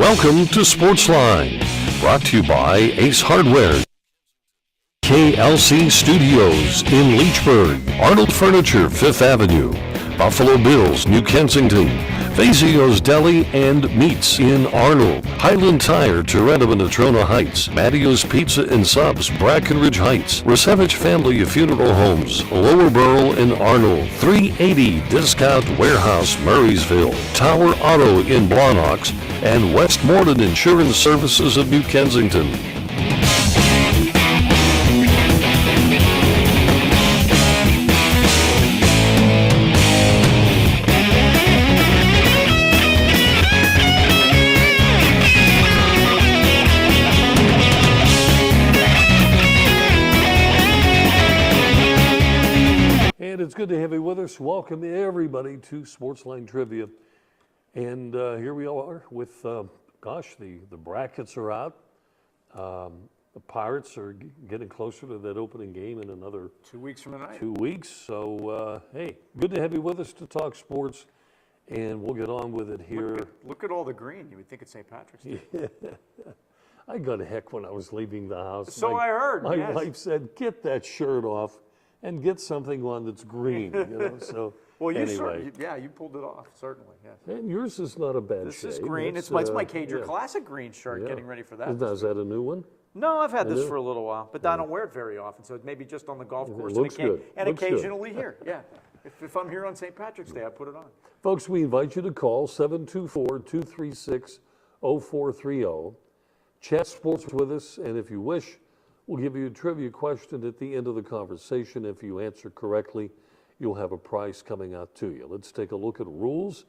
Welcome to Sportsline, brought to you by Ace Hardware, KLC Studios in Leechburg, Arnold Furniture, 5th Avenue, Buffalo Bills, New Kensington, Fazio's Deli and Meats in Arnold, Highland Tire, Toronto and Natrona Heights, Mattio's Pizza and Subs, Brackenridge Heights, Resevich Family Funeral Homes, Lower Burl in Arnold, 380 Discount Warehouse, Murraysville, Tower Auto in Blawnox, and Westmoreland Insurance Services of New Kensington. It's good to have you with us. Welcome everybody to Sportsline Trivia. And here we are with, the brackets are out. The Pirates are getting closer to that opening game in another 2 weeks from tonight. 2 weeks. So, hey, good to have you with us to talk sports. And we'll get on with it here. Look at all the green. You would think it's St. Patrick's Day. Yeah. I got a heck when I was leaving the house. So I heard. My wife said, get that shirt off and get something on that's green, so well, anyway. You pulled it off, certainly, yes. And yours is not a bad This shade. is green. It's my Cager Classic green shirt, getting ready for that. Is that a new one? No, I've had this for a little while, but I don't wear it very often, so maybe just on the golf course and occasionally here, yeah. If I'm here on St. Patrick's Day, I put it on. Folks, we invite you to call 724-236-0430. Chat sports with us, and if you wish, we'll give you a trivia question at the end of the conversation. If you answer correctly, you'll have a prize coming out to you. Let's take a look at rules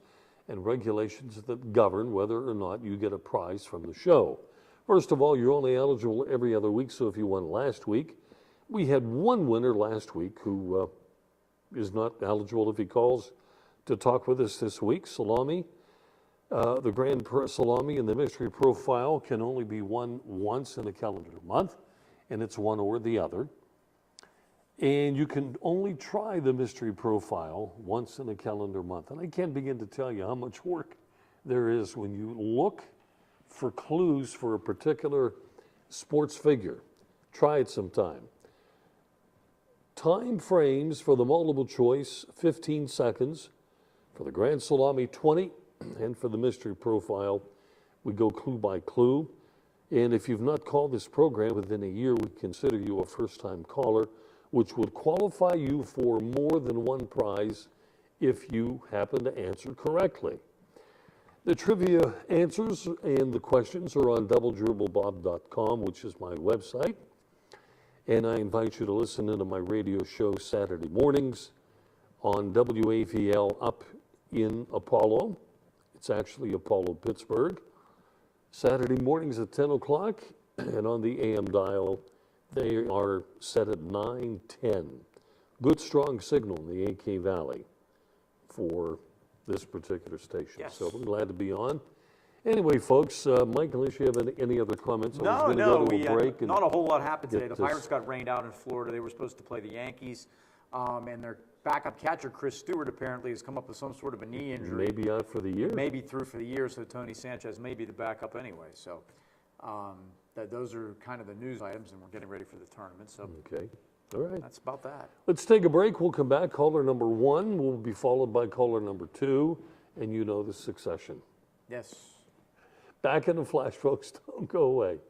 and regulations that govern whether or not you get a prize from the show. First of all, you're only eligible every other week, so if you won last week, we had one winner last week who is not eligible if he calls to talk with us this week. Salami, the Grand Salami and the Mystery Profile can only be won once in a calendar month, and it's one or the other. And you can only try the Mystery Profile once in a calendar month. And I can't begin to tell you how much work there is when you look for clues for a particular sports figure. Try it sometime. Time frames for the multiple choice, 15 seconds. For the Grand Salami, 20. And for the Mystery Profile, we go clue by clue. And if you've not called this program within a year, we consider you a first-time caller, which would qualify you for more than one prize if you happen to answer correctly. The trivia answers and the questions are on DoubleDribblebob.com, which is my website. And I invite you to listen into my radio show Saturday mornings on WAVL up in Apollo. It's actually Apollo, Pittsburgh. Saturday mornings at 10 o'clock, and on the AM dial, they are set at 9:10. Good, strong signal in the AK Valley for this particular station. Yes. So we're glad to be on. Anyway, folks, Mike, unless you have any other comments, not a whole lot happened today. The Pirates got rained out in Florida. They were supposed to play the Yankees, and their backup catcher, Chris Stewart, apparently has come up with some sort of a knee injury. Maybe out for the year. Maybe through for the year, so Tony Sanchez may be the backup anyway. So those are kind of the news items, and we're getting ready for the tournament. So okay, all right. That's about that. Let's take a break. We'll come back. Caller number 1 will be followed by caller number 2, and you know the succession. Yes. Back in a flash, folks. Don't go away.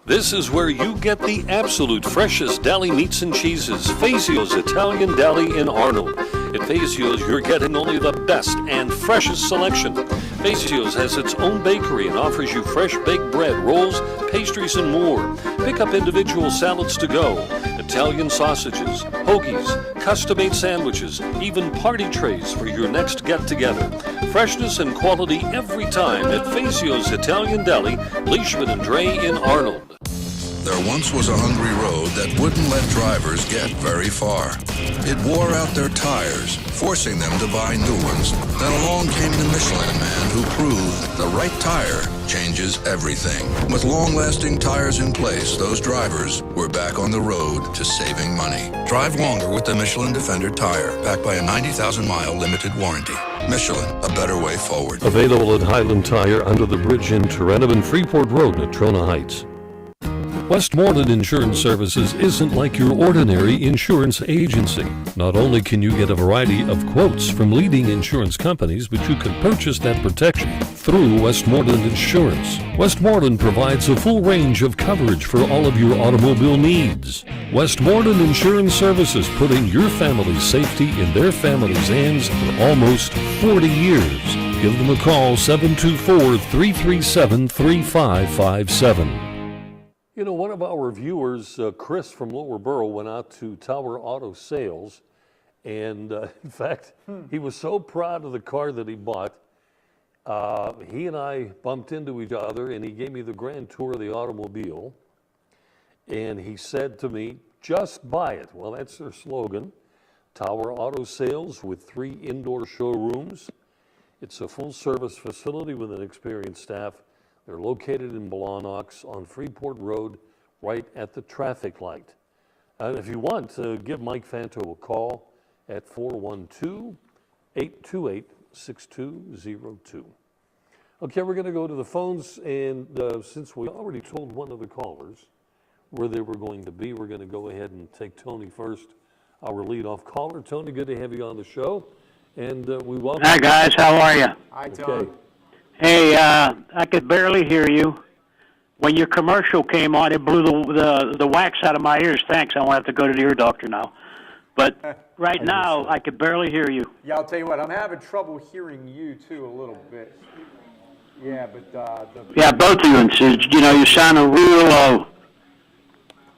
This is where you get the absolute freshest deli meats and cheeses. Fazio's Italian Deli in Arnold. At Fazio's, you're getting only the best and freshest selection. Fazio's has its own bakery and offers you fresh baked bread, rolls, pastries, and more. Pick up individual salads to go, Italian sausages, hoagies, custom-made sandwiches, even party trays for your next get-together. Freshness and quality every time at Fazio's Italian Deli, Leishman and Dre in Arnold. there once was a hungry road that wouldn't let drivers get very far. It wore out their tires, forcing them to buy new ones. Then along came the Michelin Man, who proved the right tire changes everything. With long-lasting tires in place, those drivers were back on the road to saving money. Drive longer with the Michelin Defender tire, backed by a 90,000-mile limited warranty. Michelin, a better way forward. Available at Highland Tire under the bridge in Toronto Freeport Road at Trona Heights. Westmoreland Insurance Services isn't like your ordinary insurance agency. Not only can you get a variety of quotes from leading insurance companies, but you can purchase that protection through Westmoreland Insurance. Westmoreland provides a full range of coverage for all of your automobile needs. Westmoreland Insurance Services, putting your family's safety in their family's hands for almost 40 years. Give them a call, 724-337-3557. You know, one of our viewers, Chris from Lower Borough, went out to Tower Auto Sales, and in fact, he was so proud of the car that he bought. He and I bumped into each other, and he gave me the grand tour of the automobile, and he said to me, "Just buy it." Well, that's their slogan. Tower Auto Sales with 3 indoor showrooms. It's a full-service facility with an experienced staff. They're located in Blawnox on Freeport Road, right at the traffic light. If you want, give Mike Fanto a call at 412-828-6202. Okay, we're going to go to the phones, and since we already told one of the callers where they were going to be, we're going to go ahead and take Tony first, our leadoff caller. Tony, good to have you on the show, and we welcome. Hi, guys. How are you? Hi, Tom. Okay. Hey, I could barely hear you. When your commercial came on, it blew the wax out of my ears. Thanks. I won't have to go to the ear doctor now. But right now, I could barely hear you. Yeah, I'll tell you what, I'm having trouble hearing you, too, a little bit. Yeah, but Yeah, both of you. And so, you know, you sounded real low.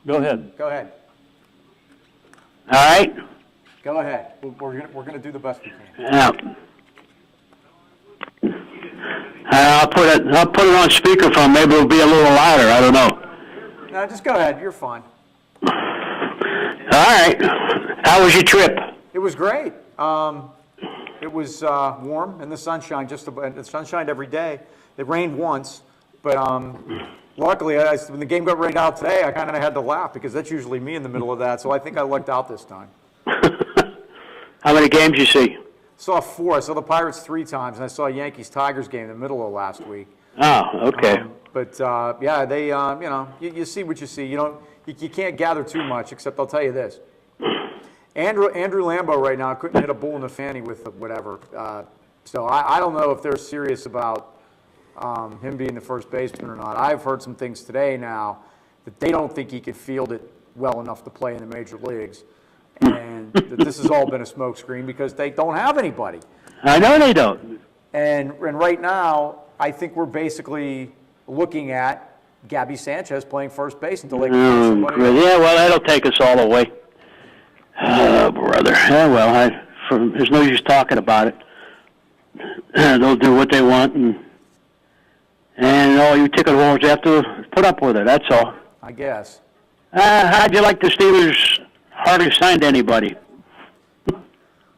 Go ahead. Go ahead. All right? Go ahead. We're gonna do the best we can. Yeah. I'll put it on speakerphone. Maybe it'll be a little louder. I don't know. No, just go ahead. You're fine. All right. How was your trip? It was great. It was warm and the sunshine. The sunshine every day. It rained once, but luckily, when the game got rained out today, I kind of had to laugh because that's usually me in the middle of that. So I think I lucked out this time. How many games you see? Saw 4. I saw the Pirates 3 times, and I saw a Yankees-Tigers game in the middle of last week. Oh, okay. Yeah, they, you see what you see. You can't gather too much, except I'll tell you this. Andrew Lambeau right now couldn't hit a bull in the fanny with whatever. So I don't know if they're serious about him being the first baseman or not. I've heard some things today now that they don't think he could field it well enough to play in the major leagues. And that this has all been a smokescreen because they don't have anybody. I know they don't. And right now, I think we're basically looking at Gabby Sanchez playing first base until they can find somebody else. Yeah, well, that'll take us all the way. Oh, brother. Yeah, well, there's no use talking about it. They'll do what they want, and all you ticket holders have to put up with it. That's all. I guess. How'd you like the Steelers hardly signed anybody?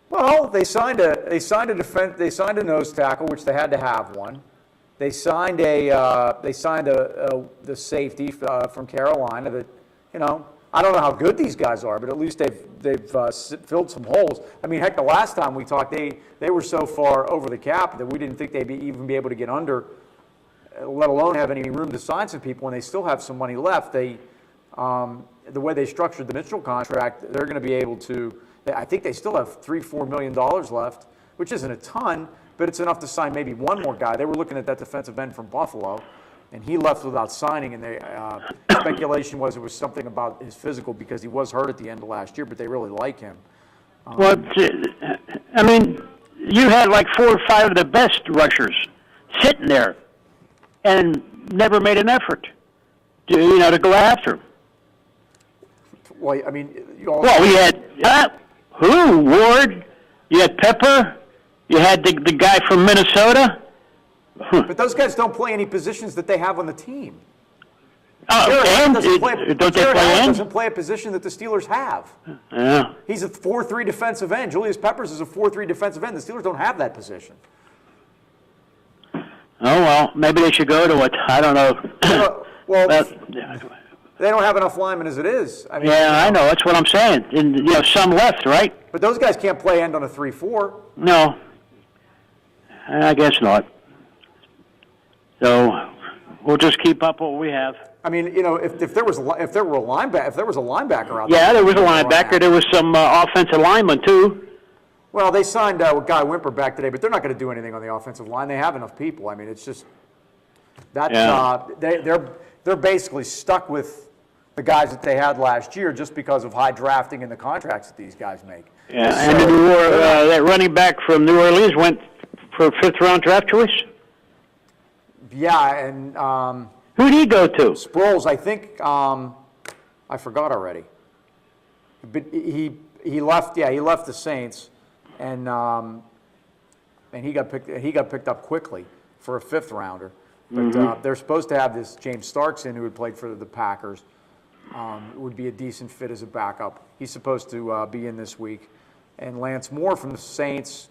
Well, they signed a nose tackle, which they had to have one. They signed the safety from Carolina. That, I don't know how good these guys are, but at least they've filled some holes. I mean, heck, the last time we talked, they were so far over the cap that we didn't think they'd even be able to get under, let alone have any room to sign some people, and they still have some money left. The way they structured the Mitchell contract, they're going to be able to. I think they still have $3-4 million left, which isn't a ton, but it's enough to sign maybe one more guy. They were looking at that defensive end from Buffalo, and he left without signing. And speculation was it was something about his physical because he was hurt at the end of last year, but they really like him. Well, I mean, you had like 4 or 5 of the best rushers sitting there, and never made an effort to go after him. Well, I mean, you had Ward, you had Pepper, you had the guy from Minnesota. But those guys don't play any positions that they have on the team. And don't they play end? doesn't play a position that the Steelers have. Yeah. He's a 4-3 defensive end. Julius Peppers is a 4-3 defensive end. The Steelers don't have that position. Oh, well, maybe they should go to it. I don't know. Well, they don't have enough linemen as it is. I mean, yeah, I know. That's what I'm saying. And, some left, right? But those guys can't play end on a 3-4. No. I guess not. So we'll just keep up what we have. I mean, if there was a linebacker out there. Yeah, there was a linebacker. There was some offensive lineman too. Well, they signed Guy Wimper back today, but they're not going to do anything on the offensive line. They have enough people. I mean, it's just they're basically stuck with the guys that they had last year just because of high drafting and the contracts that these guys make. Yeah, and that running back from New Orleans went for a 5th-round draft choice. Yeah, and who did he go to? Sproles, I think. I forgot already. But he left. Yeah, he left the Saints, and he got picked up quickly for a 5th rounder. But they're supposed to have this James Starks in, who had played for the Packers. Would be a decent fit as a backup. He's supposed to be in this week, and Lance Moore from the Saints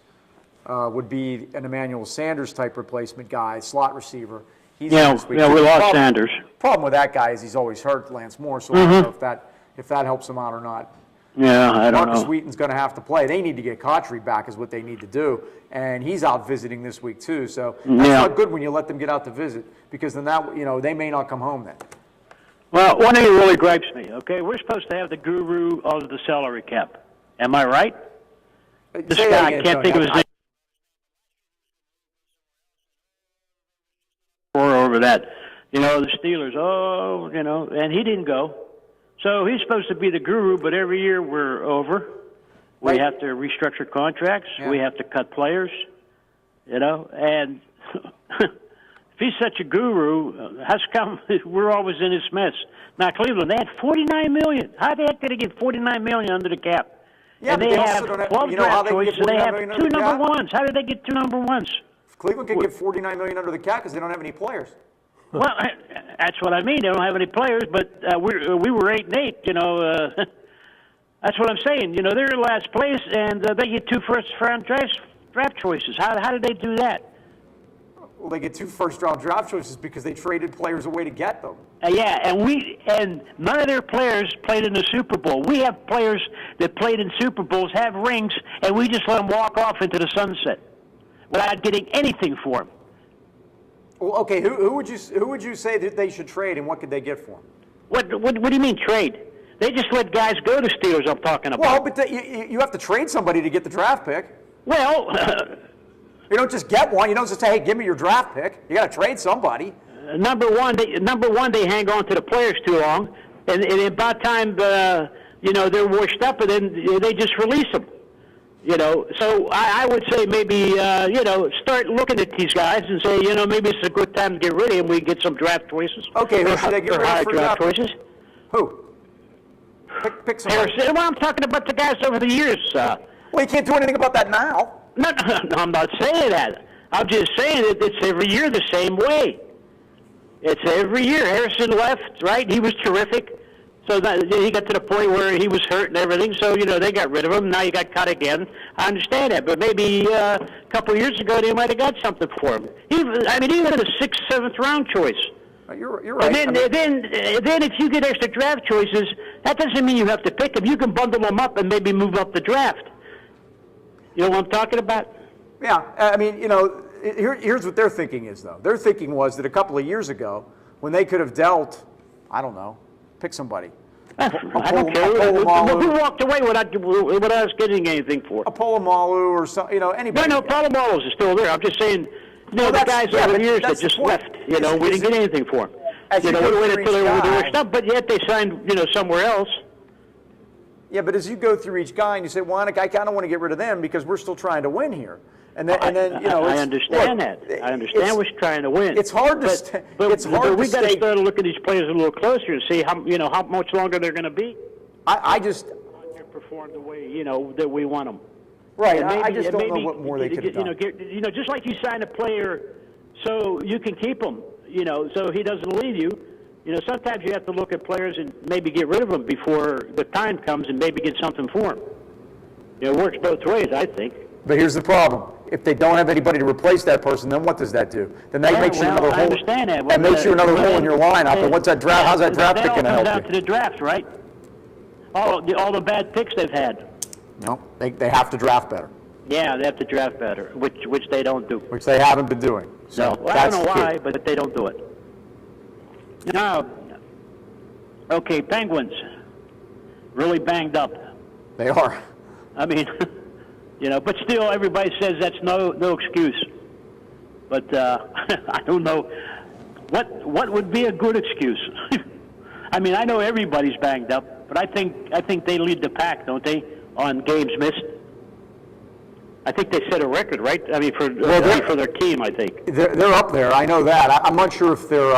would be an Emmanuel Sanders type replacement guy, slot receiver. He's in this week. Yeah, we lost Sanders. Problem with that guy is he's always hurt, Lance Moore. So I don't know if that helps him out or not. Yeah, I don't Marcus know. Wheaton's going to have to play. They need to get Cotchery back is what they need to do. And he's out visiting this week too. So that's not good when you let them get out to visit, because then they may not come home then. Well, one thing that really gripes me, okay, we're supposed to have the guru of the salary cap. Am I right? This guy, I can't think of his name. Over that. The Steelers, and he didn't go. So he's supposed to be the guru, but every year we're over. We have to restructure contracts. Yeah. We have to cut players, and if he's such a guru, how come we're always in this mess? Now, Cleveland, they had $49 million. How the heck did they get $49 million under the cap? Yeah, and they have 12 draft choices, and they have 2 number ones. How did they get 2 number ones? Cleveland can get $49 million under the cap because they don't have any players. Well, that's what I mean. They don't have any players, but we were 8-8. That's what I'm saying. They're in last place, and they get 2 first-round draft choices. How did they do that? Well, they get 2 first-round draft choices because they traded players away to get them. Yeah, and none of their players played in the Super Bowl. We have players that played in Super Bowls, have rings, and we just let them walk off into the sunset without getting anything for them. Well, okay, who would you say that they should trade, and what could they get for them? What do you mean trade? They just let guys go to Steelers. I'm talking about. Well, but you have to trade somebody to get the draft pick. Well, you don't just get one. You don't just say, "Hey, give me your draft pick." You got to trade somebody. Number one, they hang on to the players too long, and about time they're washed up, and then they just release them. So I would say maybe, start looking at these guys and say, maybe it's a good time to get rid of him. We get some draft choices. Okay, who should they get rid of for draft choices? Who? Pick somebody. Harrison. Well, I'm talking about the guys over the years. Well, you can't do anything about that now. No, I'm not saying that. I'm just saying that it's every year the same way. It's every year. Harrison left, right? He was terrific. So he got to the point where he was hurt and everything. So, they got rid of him. Now he got cut again. I understand that. But maybe a couple of years ago they might have got something for him. Even in a 6th, 7th round choice. You're right. And then if you get extra draft choices, that doesn't mean you have to pick them. You can bundle them up and maybe move up the draft. You know what I'm talking about? Yeah. I mean, here's what their thinking is, though. Their thinking was that a couple of years ago, when they could have dealt, I don't know, pick somebody. I don't care. Who walked away without us getting anything for? A Polamalu or some, anybody. No, Polamalu is still there. I'm just saying, the guys over the years that just left. We didn't get anything for them. We waited until they were washed up, but yet they signed, somewhere else. Yeah, but as you go through each guy and you say, well, I kind of want to get rid of them because we're still trying to win here. And then I understand that. I understand we're trying to win. It's hard to. But we got to start looking at these players a little closer and see how much longer they're going to be. I just perform the way that we want them. Right. I just don't know what more they could have done. Just like you sign a player, so you can keep him. So he doesn't leave you. sometimes you have to look at players and maybe get rid of them before the time comes and maybe get something for them. It works both ways, I think. But here's the problem. If they don't have anybody to replace that person, then what does that do? Then that makes you another hole. I understand that. That makes you another hole in your lineup. And what's that draft? How's that draft pick going to help you? That all comes down to the drafts, right? All the bad picks they've had. No, they have to draft better. Yeah, they have to draft better, which they don't do. Which they haven't been doing. So no, well, I don't know why, but they don't do it. Now, okay, Penguins, really banged up. They are. I mean, but still, everybody says that's no excuse. But I don't know what would be a good excuse. I mean, I know everybody's banged up, but I think they lead the pack, don't they, on games missed? I think they set a record, right? I mean, for their team, I think. They're up there. I know that. I'm not sure if they're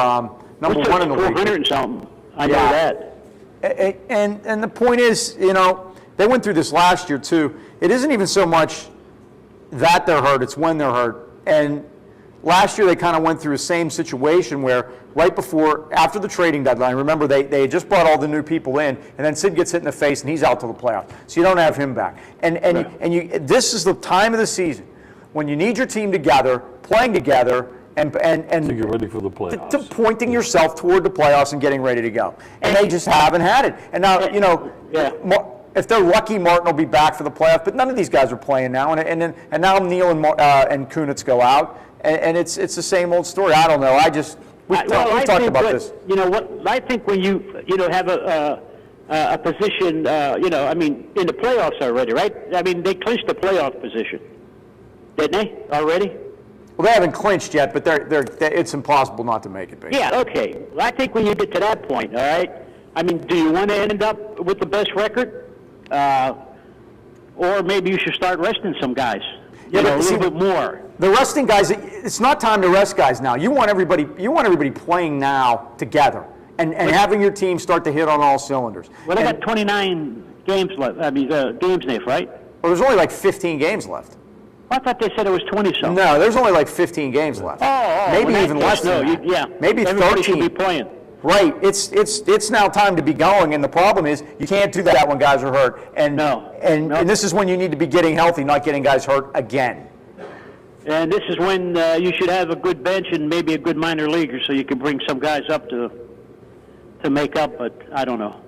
number one in the league. 400 and something. I know that. And the point is, they went through this last year too. It isn't even so much that they're hurt; it's when they're hurt. And last year they kind of went through the same situation where right after the trading deadline, remember they had just brought all the new people in, and then Sid gets hit in the face and he's out till the playoffs. So you don't have him back. This is the time of the season when you need your team together, playing together, and to get ready for the playoffs. To pointing yourself toward the playoffs and getting ready to go. And they just haven't had it. And now, if they're lucky, Martin will be back for the playoffs. But none of these guys are playing now. And now Neal and Kunitz go out, and it's the same old story. I don't know. We talked about this. You know what? I think when you have a position, I mean, in the playoffs already, right? I mean, they clinched the playoff position, didn't they already? Well, they haven't clinched yet, but it's impossible not to make it, basically. Yeah, okay. Well, I think when you get to that point, all right, I mean, do you want to end up with the best record? Or maybe you should start resting some guys, a little bit more. The resting guys, it's not time to rest guys now. You want everybody playing now together and having your team start to hit on all cylinders. Well, they got 29 games left. I mean, games left, right? Well, there's only like 15 games left. I thought they said it was 20-something. No, there's only like 15 games left. Maybe even less than that. Yeah. Maybe Everybody 13. should be playing. Right. It's now time to be going, and the problem is you can't do that when guys are hurt. And this is when you need to be getting healthy, not getting guys hurt again. And this is when you should have a good bench and maybe a good minor leaguer, so you can bring some guys up to make up. But I don't know.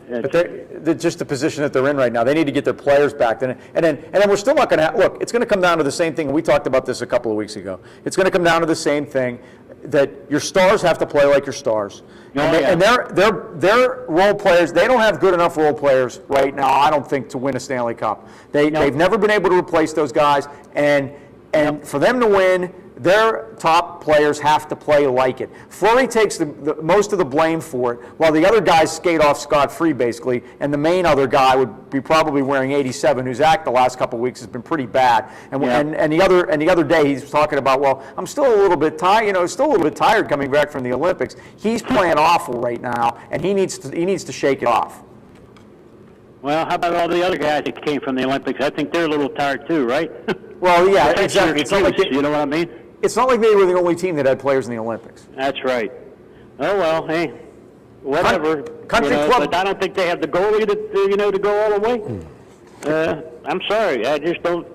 But they're just the position that they're in right now. They need to get their players back. And then we're still not going to look. It's going to come down to the same thing. We talked about this a couple of weeks ago. It's going to come down to the same thing, that your stars have to play like your stars. And their role players, they don't have good enough role players right now, I don't think, to win a Stanley Cup. They've never been able to replace those guys. And for them to win, their top players have to play like it. Fleury takes the most of the blame for it, while the other guys skate off scot-free, basically, and the main other guy would be probably wearing 87, whose act the last couple of weeks has been pretty bad. And the other day he's talking about, well, I'm still a little bit tired, still a little bit tired coming back from the Olympics. He's playing awful right now, and he needs to shake it off. Well, how about all the other guys that came from the Olympics? I think they're a little tired too, right? Well, yeah, exactly. It's not like you know what I mean? It's not like they were the only team that had players in the Olympics. That's right. Oh well, hey, whatever. Country club. But I don't think they have the goalie to go all the way. I'm sorry, I just don't.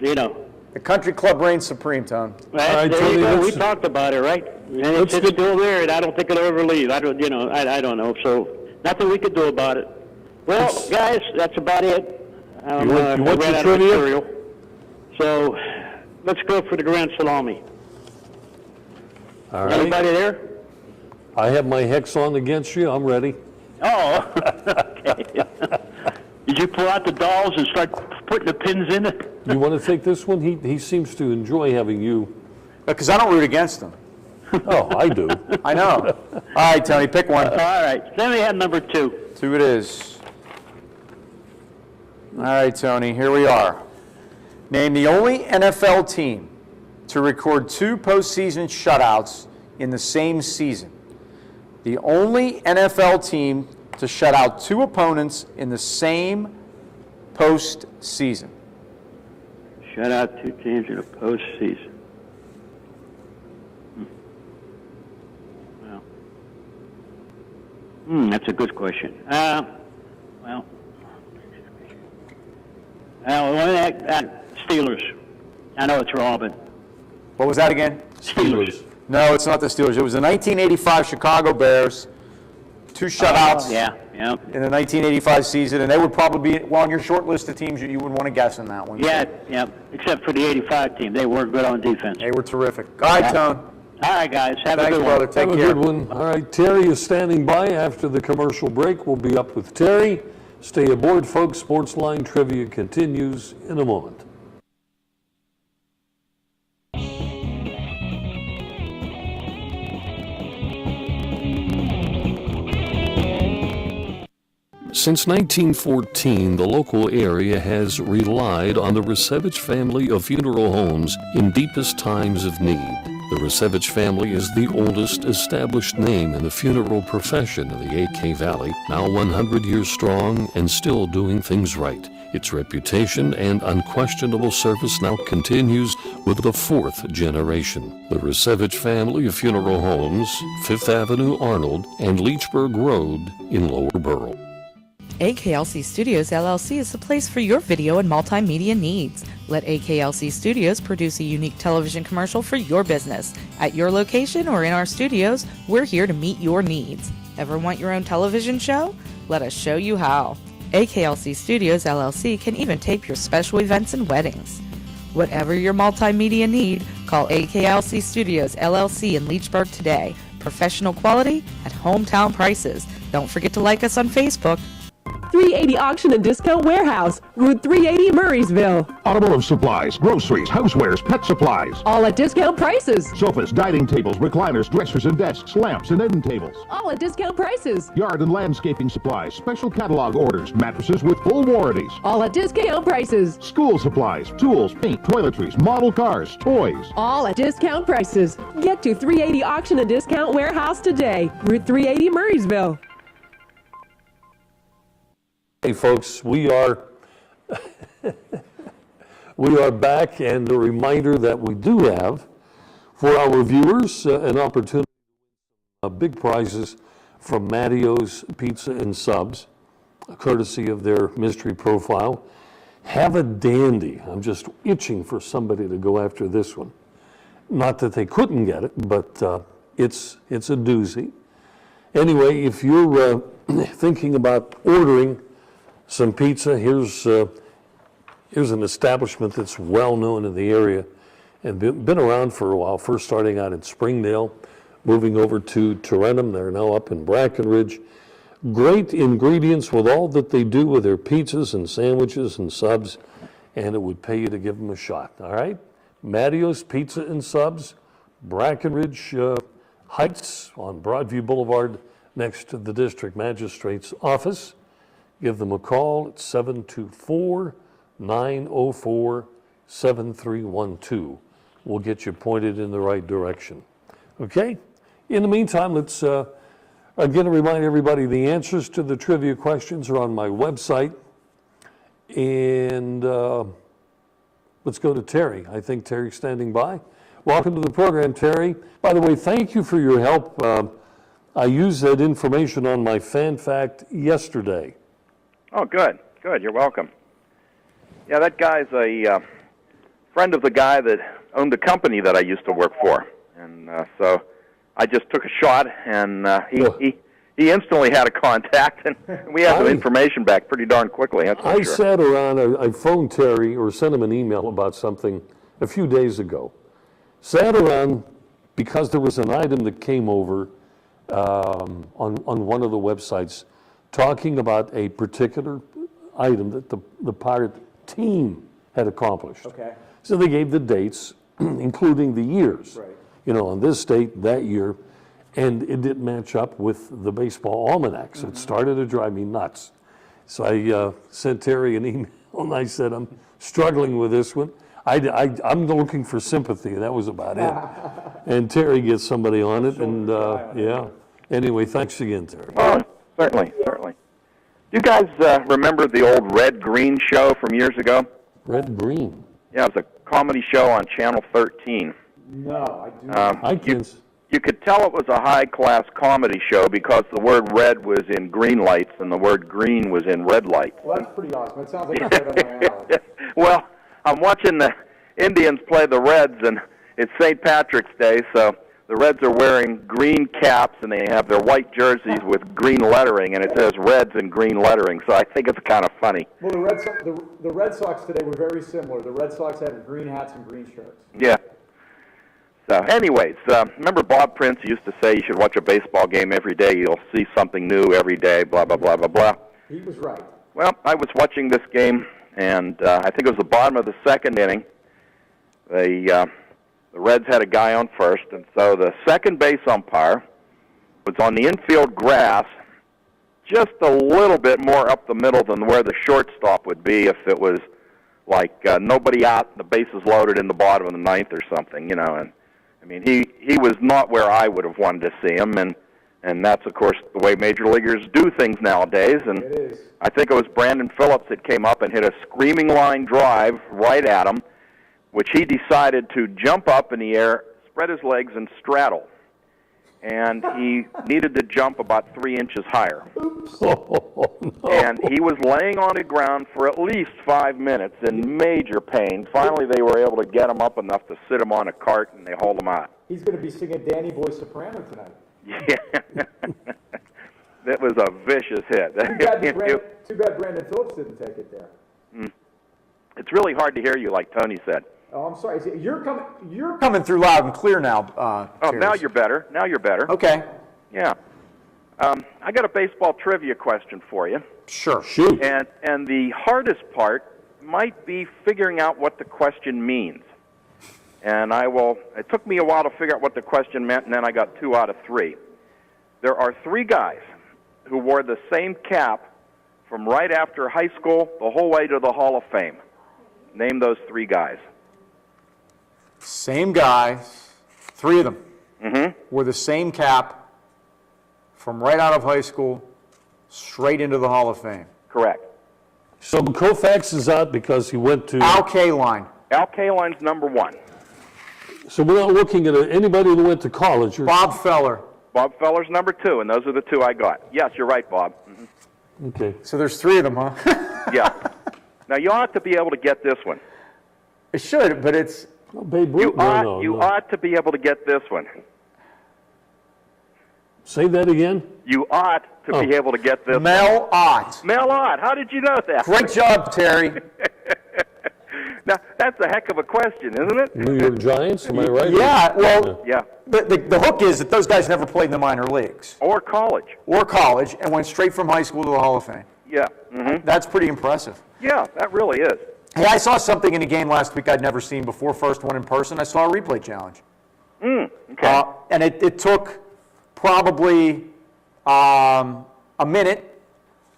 The country club reigns supreme, Tone. There you go. We talked about it, right? And it's still there, and I don't think it'll ever leave. I don't know. So nothing we could do about it. Well, guys, that's about it. You want your trivia? So let's go for the Grand Salami. All right. Anybody there? I have my hex on against you. I'm ready. Oh, okay. Did you pull out the dolls and start putting the pins in it? You want to take this one? He seems to enjoy having you. Because I don't root against them. Oh, I do. I know. All right, Tony, pick one. All right. Then we have number 2. 2 it is. All right, Tony, here we are. Name the only NFL team to record 2 postseason shutouts in the same season. The only NFL team to shut out 2 opponents in the same postseason. Shut out 2 teams in a postseason. Well, That's a good question. Well, Steelers. I know it's wrong, but What was that again? Steelers. No, it's not the Steelers. It was the 1985 Chicago Bears. 2 shutouts yeah. in the 1985 season, and they would probably be on your short list of teams you would want to guess in that one. Yeah. Except for the '85 team, they were good on defense. They were terrific. All right, Tone. All right, guys. Have Thanks, a good brother. one. Take Have care. a good one. All right, Terry is standing by after the commercial break. We'll be up with Terry. Stay aboard, folks. Sportsline Trivia continues in a moment. Since 1914, the local area has relied on the Resevich family of funeral homes in deepest times of need. The Resevich family is the oldest established name in the funeral profession in the AK Valley, now 100 years strong and still doing things right. Its reputation and unquestionable service now continues with the 4th generation. The Resevich family of funeral homes, 5th Avenue Arnold and Leechburg Road in Lower Borough. AKLC Studios LLC is the place for your video and multimedia needs. Let AKLC Studios produce a unique television commercial for your business. At your location or in our studios, we're here to meet your needs. Ever want your own television show? Let us show you how. AKLC Studios LLC can even tape your special events and weddings. Whatever your multimedia need, call AKLC Studios LLC in Leechburg today. Professional quality at hometown prices. Don't forget to like us on Facebook. 380 Auction and Discount Warehouse, Route 380, Murraysville. Automotive supplies, groceries, housewares, pet supplies. All at discount prices. Sofas, dining tables, recliners, dressers and desks, lamps and end tables. All at discount prices. Yard and landscaping supplies, special catalog orders, mattresses with full warranties. All at discount prices. School supplies, tools, paint, toiletries, model cars, toys. All at discount prices. Get to 380 Auction and Discount Warehouse today, Route 380, Murraysville. Hey folks, we are back, and a reminder that we do have for our viewers an opportunity to win big prizes from Mattio's Pizza and Subs, courtesy of their mystery profile. Have a dandy. I'm just itching for somebody to go after this one. Not that they couldn't get it, but it's a doozy. Anyway, if you're thinking about ordering some pizza, here's an establishment that's well known in the area and been around for a while, first starting out in Springdale, moving over to Tarentum. They're now up in Brackenridge. Great ingredients with all that they do with their pizzas and sandwiches and subs, and it would pay you to give them a shot, all right? Mattio's Pizza and Subs, Brackenridge Heights on Broadview Boulevard next to the district magistrate's office. Give them a call at 724-904-7312. We'll get you pointed in the right direction. Okay? In the meantime, let's again remind everybody the answers to the trivia questions are on my website. And let's go to Terry. I think Terry's standing by. Welcome to the program, Terry. By the way, thank you for your help. I used that information on my fan fact yesterday. Oh, good. You're welcome. Yeah, that guy's a friend of the guy that owned the company that I used to work for. And so I just took a shot, and he instantly had a contact, and we had some information back pretty darn quickly. That's for sure. Sat around, I phoned Terry or sent him an email about something a few days ago. Sat around because there was an item that came over on one of the websites talking about a particular item that the Pirate team had accomplished. Okay. So they gave the dates, including the years. Right. You know, on this date, that year, and it didn't match up with the baseball almanac. So it started to drive me nuts. So I sent Terry an email, and I said, I'm struggling with this one. I'm looking for sympathy. That was about it. And Terry gets somebody on it, and yeah. Anyway, thanks again, Terry. Oh, certainly. You guys remember the old Red Green show from years ago? Red Green? Yeah, it was a comedy show on Channel 13. No, I do not. I can. You could tell it was a high-class comedy show because the word red was in green lights and the word green was in red lights. Well, that's pretty awesome. It sounds like it's right up my alley. Well, I'm watching the Indians play the Reds, and it's St. Patrick's Day, so the Reds are wearing green caps, and they have their white jerseys with green lettering, and it says Reds in green lettering, so I think it's kind of funny. Well, the Red Sox today were very similar. The Red Sox had green hats and green shirts. Yeah. So anyways, remember Bob Prince used to say you should watch a baseball game every day. You'll see something new every day, blah, blah, blah, blah, blah. He was right. Well, I was watching this game, and I think it was the bottom of the second inning. The Reds had a guy on first, and so the second base umpire was on the infield grass just a little bit more up the middle than where the shortstop would be if it was like nobody out, the bases loaded in the bottom of the ninth or something, and I mean, he was not where I would have wanted to see him, and that's, of course, the way major leaguers do things nowadays. And It is. I think it was Brandon Phillips that came up and hit a screaming line drive right at him, which he decided to jump up in the air, spread his legs, and straddle. And he needed to jump about 3 inches higher. Oh, no. And he was laying on the ground for at least 5 minutes in major pain. Finally, they were able to get him up enough to sit him on a cart, and they hauled him out. He's going to be singing Danny Boy Soprano tonight. Yeah. That was a vicious hit. Too bad Brandon Phillips didn't take it there. It's really hard to hear you, like Tony said. Oh, I'm sorry. See, you're coming through loud and clear now. Oh, now you're better. Now you're better. Okay. Yeah. I got a baseball trivia question for you. Sure. Shoot. And the hardest part might be figuring out what the question means. And it took me a while to figure out what the question meant, and then I got 2 out of 3. There are 3 guys who wore the same cap from right after high school the whole way to the Hall of Fame. Name those 3 guys. Same guys, 3 of them, Mm-hmm. wore the same cap from right out of high school straight into the Hall of Fame. Correct. So Koufax is out because he went to... Al Kaline. Al Kaline's number 1. So we're not looking at anybody who went to college. Bob Feller. Bob Feller's number 2, and those are the 2 I got. Yes, you're right, Bob. Mm-hmm. Okay. So there's 3 of them, huh? Yeah. Now, you ought to be able to get this one. It should, but it's... Oh, Babe Ruth. You ought to be able to get this one. Say that again? You ought to be able to get this Mel Ott. Mel Ott. How did you know that? Great job, Terry. Now, that's a heck of a question, isn't it? New York Giants, am I right? Yeah, well, Yeah. the hook is that those guys never played in the minor leagues Or college. or college and went straight from high school to the Hall of Fame. Yeah. Mm-hmm. That's pretty impressive. Yeah, that really is. Hey, I saw something in a game last week I'd never seen before, first one in person. I saw a replay challenge. Okay. And it took probably a minute.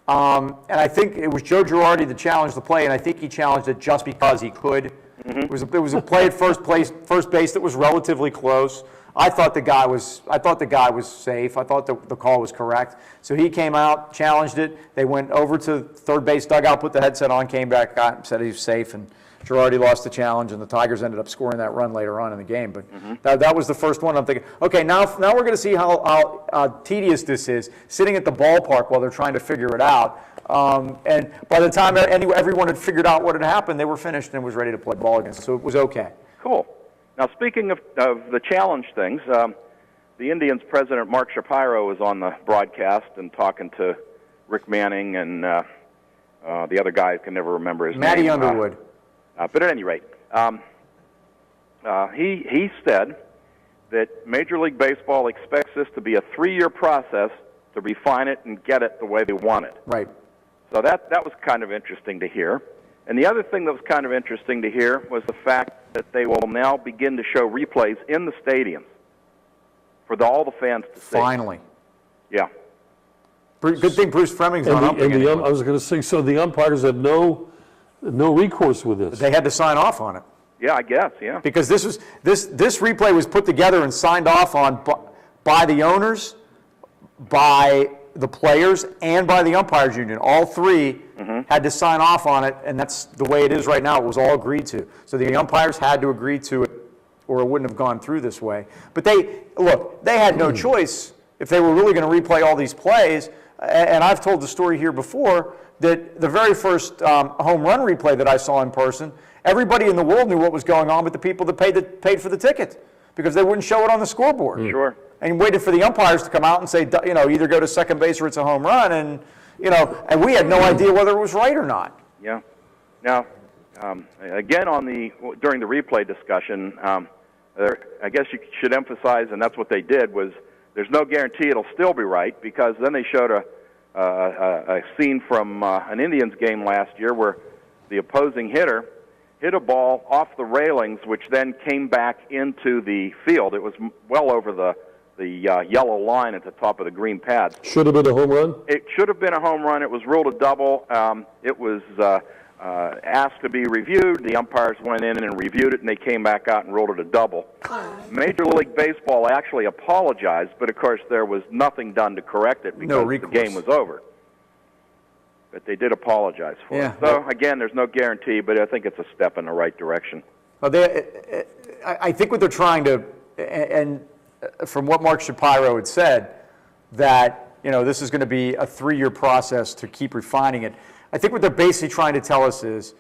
And I think it was Joe Girardi that challenged the play, and I think he challenged it just because he could. Mm-hmm. It was a play at first base that was relatively close. I thought the guy was safe. I thought the call was correct. So he came out, challenged it. They went over to third base dugout, put the headset on, came back, said he was safe, and Girardi lost the challenge, and the Tigers ended up scoring that run later on in the game. But that was the first one. I'm thinking, okay, now we're going to see how tedious this is, sitting at the ballpark while they're trying to figure it out. And by the time everyone had figured out what had happened, they were finished and was ready to play ball again. So it was okay. Cool. Now, speaking of the challenge things, the Indians' president, Mark Shapiro, was on the broadcast and talking to Rick Manning and the other guy, I can never remember his name. Matty Underwood. But at any rate, he said that Major League Baseball expects this to be a 3-year process to refine it and get it the way they want it. Right. So that was kind of interesting to hear. And the other thing that was kind of interesting to hear was the fact that they will now begin to show replays in the stadiums for all the fans to see. Finally. Yeah. Good thing Bruce Fleming's not umping anymore. I was going to say, so the umpires have no recourse with this. They had to sign off on it. Yeah, I guess, yeah. Because this replay was put together and signed off on by the owners, by the players, and by the umpires union. All 3 had to sign off on it, and that's the way it is right now. It was all agreed to. So the umpires had to agree to it or it wouldn't have gone through this way. But they had no choice if they were really going to replay all these plays. And I've told the story here before that the very first home run replay that I saw in person, everybody in the world knew what was going on but the people that paid for the ticket, because they wouldn't show it on the scoreboard. Sure. And waited for the umpires to come out and say, either go to second base or it's a home run. And, and we had no idea whether it was right or not. Yeah. Now, again, during the replay discussion, I guess you should emphasize, and that's what they did, was there's no guarantee it'll still be right, because then they showed a scene from an Indians game last year where the opposing hitter hit a ball off the railings, which then came back into the field. It was well over the yellow line at the top of the green pads. Should have been a home run? It should have been a home run. It was ruled a double. It was asked to be reviewed. The umpires went in and reviewed it, and they came back out and ruled it a double. Major League Baseball actually apologized, but of course there was nothing done to correct it because the game was over. But they did apologize for it. So, again, there's no guarantee, but I think it's a step in the right direction. Well, I think what they're trying to, and from what Mark Shapiro had said, that this is going to be a 3-year process to keep refining it. I think what they're basically trying to tell us is,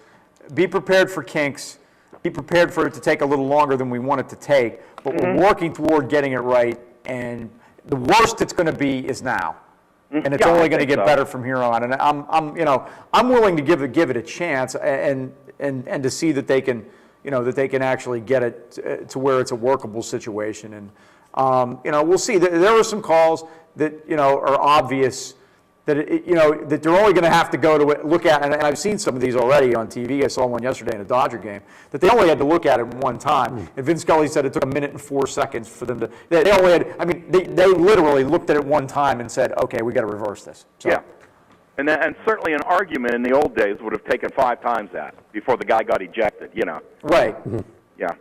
be prepared for kinks, be prepared for it to take a little longer than we want it to take, but we're working toward getting it right, and the worst it's going to be is now. And it's only going to get better from here on. And I'm willing to give it a chance, and to see that they can, that they can actually get it to where it's a workable situation. And we'll see. There are some calls that are obvious that that they're only going to have to go to look at, and I've seen some of these already on TV. I saw one yesterday in a Dodger game that they only had to look at it one time. And Vin Scully said it took 1 minute and 4 seconds for them to. They only had. I mean, they literally looked at it one time and said, "Okay, we got to reverse this." So. Yeah, and certainly an argument in the old days would have taken 5 times that before the guy got ejected. Right. Yeah.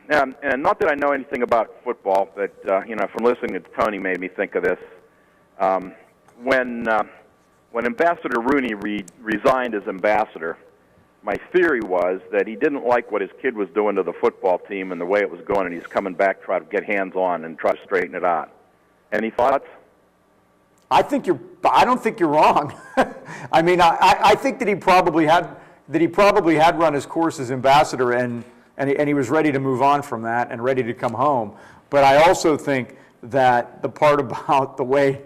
And not that I know anything about football, but from listening to Tony made me think of this. When Ambassador Rooney resigned as ambassador, my theory was that he didn't like what his kid was doing to the football team and the way it was going, and he's coming back to try to get hands-on and try to straighten it out. Any thoughts? I don't think you're wrong. I mean, I think that he probably had run his course as ambassador, and he was ready to move on from that and ready to come home. But I also think that the part about the way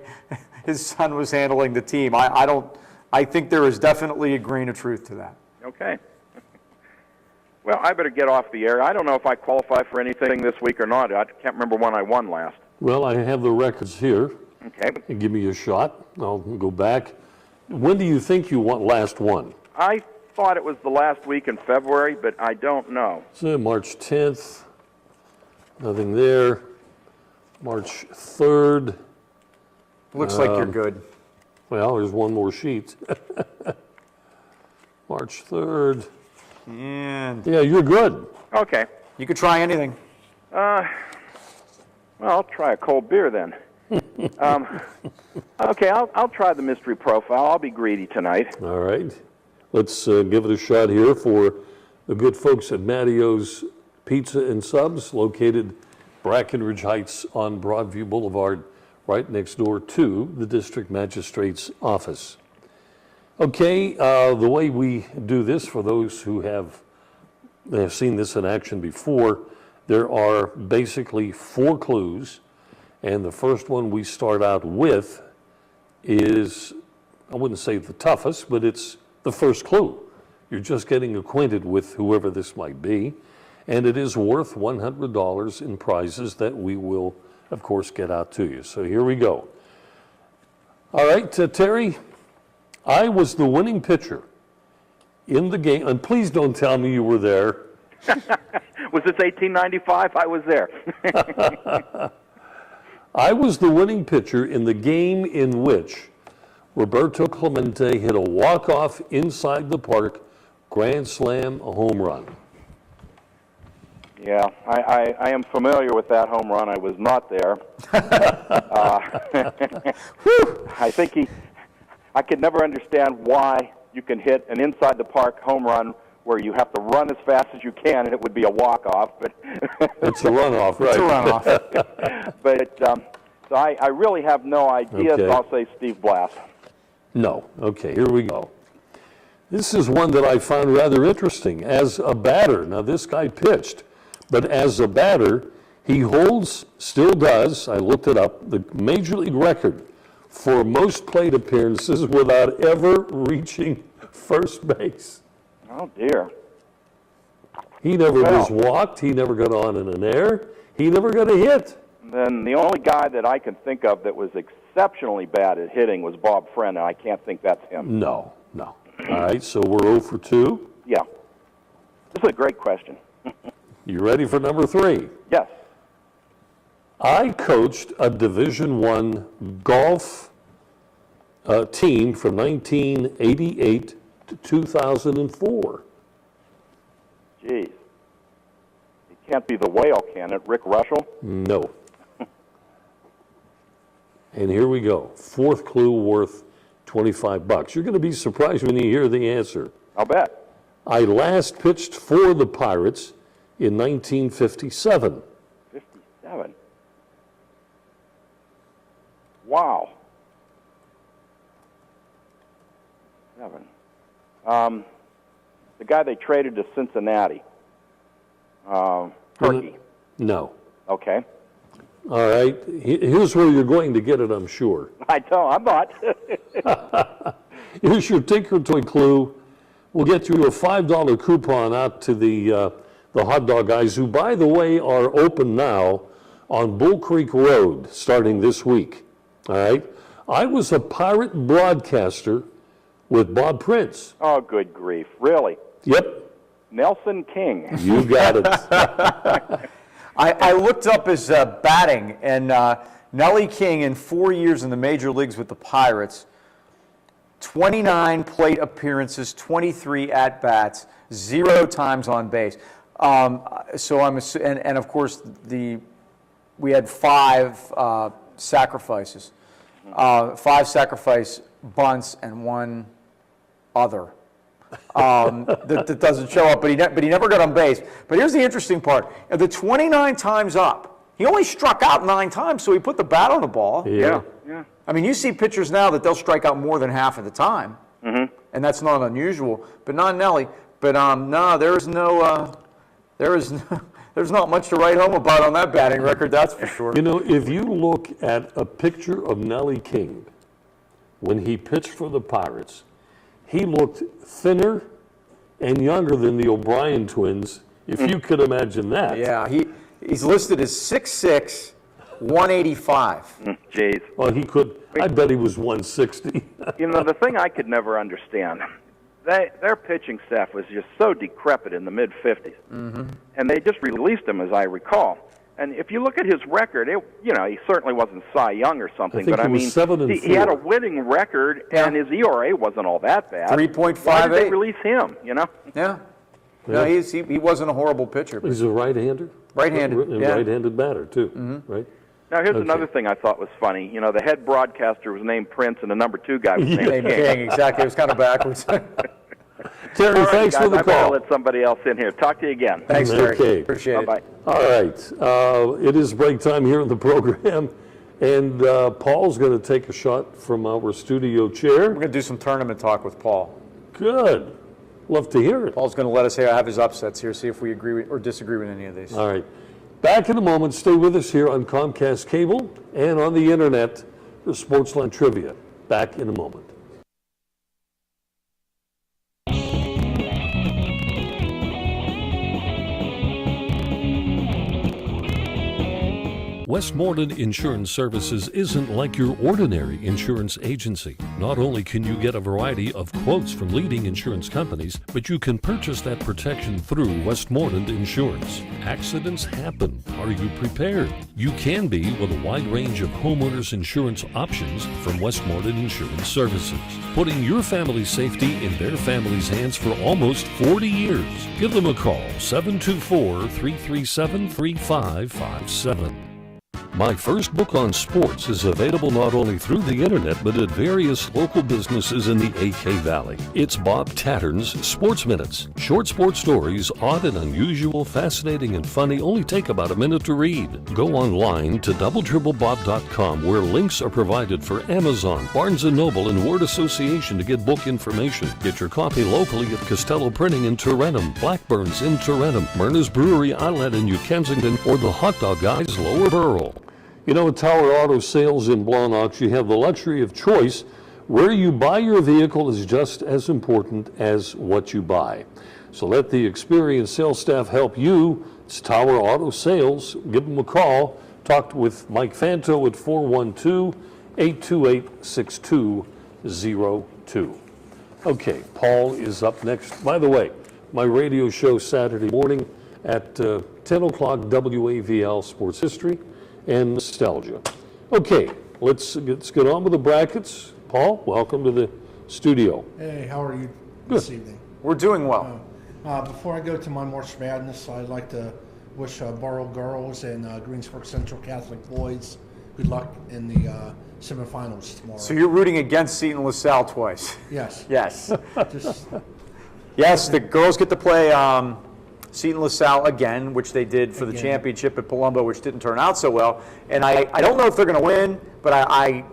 his son was handling the team, I think there is definitely a grain of truth to that. Okay. Well, I better get off the air. I don't know if I qualify for anything this week or not. I can't remember when I won last. Well, I have the records here. Okay. And give me a shot. I'll go back. When do you think you last won? I thought it was the last week in February, but I don't know. So March 10th, nothing there. March 3rd. Looks like you're good. Well, there's one more sheet. March 3rd. And yeah, you're good. Okay. You could try anything. Well, I'll try a cold beer then. Okay, I'll try the mystery profile. I'll be greedy tonight. All right. Let's give it a shot here for the good folks at Mattio's Pizza and Subs, located Brackenridge Heights on Broadview Boulevard, right next door to the District Magistrate's office. Okay, the way we do this, for those who have seen this in action before, there are basically 4 clues, and the first one we start out with is, I wouldn't say the toughest, but it's the first clue. You're just getting acquainted with whoever this might be, and it is worth $100 in prizes that we will, of course, get out to you. So here we go. All right, Terry, I was the winning pitcher in the game, and please don't tell me you were there. Was this 1895? I was there. I was the winning pitcher in the game in which Roberto Clemente hit a walk-off inside the park, grand slam, a home run. Yeah, I am familiar with that home run. I was not there. I think I could never understand why you can hit an inside the park home run where you have to run as fast as you can, and it would be a walk-off. But It's a runoff, right? It's a runoff. but so I really have no idea. Okay. So I'll say Steve Blass. No. Okay, here we go. This is one that I found rather interesting. As a batter, now this guy pitched, but as a batter, he holds, still does, I looked it up, the Major League record for most plate appearances without ever reaching first base. Oh, dear. He never was walked, he never got on in an error, he never got a hit. Then the only guy that I can think of that was exceptionally bad at hitting was Bob Friend, and I can't think that's him. No. All right, so we're 0 for 2. Yeah. This is a great question. You ready for number 3? Yes. I coached a Division I golf team from 1988 to 2004. Jeez. It can't be the whale, can it? Rick Russell? No. And here we go. Fourth clue worth $25. You're going to be surprised when you hear the answer. I'll bet. I last pitched for the Pirates in 1957. 57. Wow. 7. The guy they traded to Cincinnati. Perky. No. Okay. All right. Here's where you're going to get it, I'm sure. I'm not. Here's your Tinker Toy clue. We'll get you a $5 coupon out to the hot dog guys, who, by the way, are open now on Bull Creek Road starting this week. All right? I was a Pirate broadcaster with Bob Prince. Oh, good grief. Really? Yep. Nelson King. You got it. I looked up his batting, and Nellie King, in 4 years in the major leagues with the Pirates, 29 plate appearances, 23 at-bats, 0 times on base. So and of course, we had 5 sacrifices, 5 sacrifice bunts and 1 other. That doesn't show up, but he never got on base. But here's the interesting part: the 29 times up, he only struck out 9 times, so he put the bat on the ball. Yeah. I mean, you see pitchers now that they'll strike out more than half of the time, and that's not unusual. But not Nelly. But no, there's not much to write home about on that batting record. That's for sure. You know, if you look at a picture of Nellie King when he pitched for the Pirates, he looked thinner and younger than the O'Brien twins, if you could imagine that. Yeah, he's listed as 6'6", 185. Jeez. Well, he could, I bet he was 160. You know, the thing I could never understand, their pitching staff was just so decrepit in the mid-50s. And they just released him, as I recall. And if you look at his record, he certainly wasn't Cy Young or something. I think but he was 7 and 4. He had a winning record, and his ERA wasn't all that bad. 3.58. Why did they release him? Yeah. No, he wasn't a horrible pitcher. He's a right-hander? Right-handed, And yeah. right-handed batter, too, right? Now, here's another thing I thought was funny. You know, the head broadcaster was named Prince, and the number 2 guy was named Named King. King, exactly. It was kind of backwards. Terry, All right, thanks guys, for the I better call. let somebody else in here. Talk to you again. Thanks, Terry. Okay. Appreciate it. Bye-bye. All right. It is break time here in the program, and Paul's going to take a shot from our studio chair. We're going to do some tournament talk with Paul. Good. Love to hear it. Paul's going to let us have his upsets here, see if we agree or disagree with any of these. All right. Back in a moment. Stay with us here on Comcast Cable and on the internet for Sportsline Trivia. Back in a moment. Westmoreland Insurance Services isn't like your ordinary insurance agency. Not only can you get a variety of quotes from leading insurance companies, but you can purchase that protection through Westmoreland Insurance. Accidents happen. Are you prepared? You can be with a wide range of homeowners insurance options from Westmoreland Insurance Services. Putting your family's safety in their family's hands for almost 40 years. Give them a call, 724-337-3557. My First Book on Sports is available not only through the internet, but at various local businesses in the AK Valley. It's Bob Tattern's Sports Minutes. Short sports stories, odd and unusual, fascinating and funny, only take about a minute to read. Go online to doubletripplebob.com where links are provided for Amazon, Barnes & Noble, and Word Association to get book information. Get your copy locally at Costello Printing in Tarentum, Blackburn's in Tarentum, Myrna's Brewery Outlet in New Kensington, or the Hot Dog Guys Lower Borough. You know, at Tower Auto Sales in Blawnox, you have the luxury of choice. Where you buy your vehicle is just as important as what you buy. So let the experienced sales staff help you. It's Tower Auto Sales. Give them a call. Talk with Mike Fanto at 412-828-6202. Okay, Paul is up next. By the way, my radio show Saturday morning at 10 o'clock, WAVL Sports History and Nostalgia. Okay, let's get on with the brackets. Paul, welcome to the studio. Hey, how are you this evening? We're doing well. Before I go to my March Madness, I'd like to wish Borough girls and Greensburg Central Catholic boys good luck in the semifinals tomorrow. So you're rooting against Seton LaSalle twice? Yes. Yes. Just, Yes, the girls get to play Seton LaSalle again, which they did for the championship at Palumbo, which didn't turn out so well. And I don't know if they're going to win, but I'm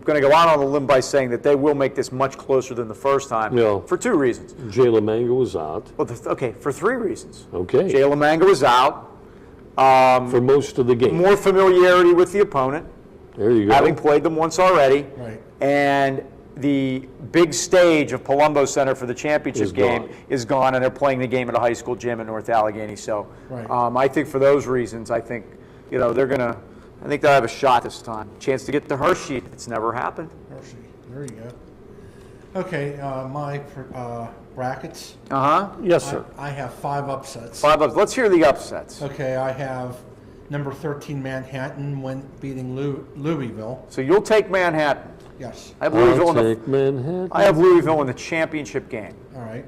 going to go out on a limb by saying that they will make this much closer than the first time for two reasons. Jayla Manga was out. Well, for three reasons. Okay. Jayla Manga was out. For most of the game. More familiarity with the opponent. There you go. Having played them once already. Right. And the big stage of Palumbo Center for the championship game is gone, and they're playing the game at a high school gym in North Allegheny. So I think for those reasons, I think they're gonna. I think they'll have a shot this time. Chance to get to Hershey. It's never happened. Hershey. There you go. Okay, my brackets. Yes, sir. I have 5 upsets. 5 upsets. Let's hear the upsets. Okay, I have number 13 Manhattan beating Louisville. So you'll take Manhattan. Yes. I have Louisville Manhattan. I have Louisville in the championship game. All right.